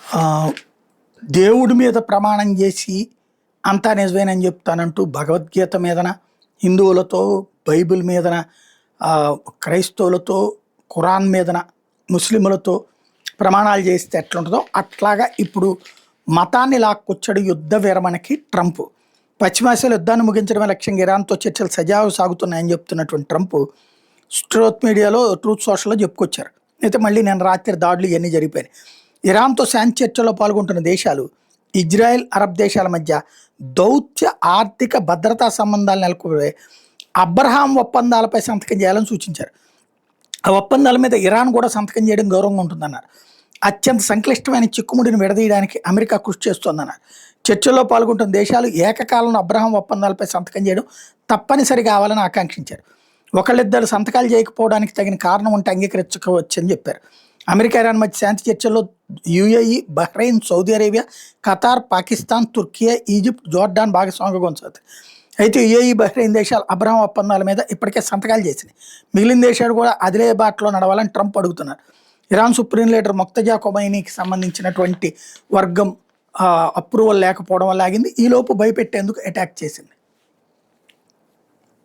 ఆహ్, దేవుడి మీద ప్రమాణం చేసి అంతా నిజమేనని చెప్తానంటూ భగవద్గీత మీదన, హిందువులతో బైబిల్ మీదన, ఆహ్, క్రైస్తవులతో ఖురాన్ మీదన, ముస్లిములతో ప్రమాణాలు చేస్తే ఎట్లుంటదో అట్లాగా ఇప్పుడు మతాన్ని లాక్కొచ్చాడు యుద్ధ విరమణకి ట్రంప్. పశ్చిమాసియాలో యుద్ధాన్ని ముగించడమే లక్ష్యంగా ఇరాన్‌తో చర్చలు సజావుగా సాగుతున్నాయని చెప్తున్నటువంటి ట్రంప్ ట్రూత్ మీడియాలో, ట్రూత్ సోషల్‌లో చెప్పుకొచ్చారు. అయితే మళ్ళీ నిన్న రాత్రి దాడులు ఇయన్నీ జరిగిపోయినాయి. ఇరాన్‌తో శాంతి చర్చల్లో పాల్గొంటున్న దేశాలు ఇజ్రాయెల్, అరబ్ దేశాల మధ్య దౌత్య, ఆర్థిక, భద్రతా సంబంధాలు నెలకొల్పే అబ్రహాం ఒప్పందాలపై సంతకం చేయాలని సూచించారు. ఆ ఒప్పందాల మీద ఇరాన్ కూడా సంతకం చేయడం గౌరవంగా ఉంటుందన్నారు. అత్యంత సంక్లిష్టమైన చిక్కుముడిని విడదీయడానికి అమెరికా కృషి చేస్తోందన్నారు. చర్చల్లో పాల్గొంటున్న దేశాలు ఏకకాలంలో అబ్రహాం ఒప్పందాలపై సంతకం చేయడం తప్పనిసరి కావాలని ఆకాంక్షించారు. ఒకళ్ళిద్దరు సంతకాలు చేయకపోవడానికి తగిన కారణం ఉంటే అంగీకరించుకోవచ్చని చెప్పారు. అమెరికా, ఇరాన్ మధ్య శాంతి చర్చల్లో UAE, Bahrain, Saudi Arabia, Qatar, Pakistan, Turkiye, Egypt, Jordan భాగస్వామ్యంగా కొనసాగుతాయి. అయితే యుఏఈ, బహ్రెయిన్ దేశాలు అబ్రహాం ఒప్పందాల మీద ఇప్పటికే సంతకాలు చేసినాయి. మిగిలిన దేశాలు కూడా అదే బాటలో నడవాలని ట్రంప్ అడుగుతున్నారు. ఇరాన్ సుప్రీం లీడర్ మొక్తజా ఖొమైనీకి సంబంధించినటువంటి వర్గం అప్రూవల్ లేకపోవడం వల్ల ఆగింది. ఈలోపు భయపెట్టేందుకు అటాక్ చేసింది.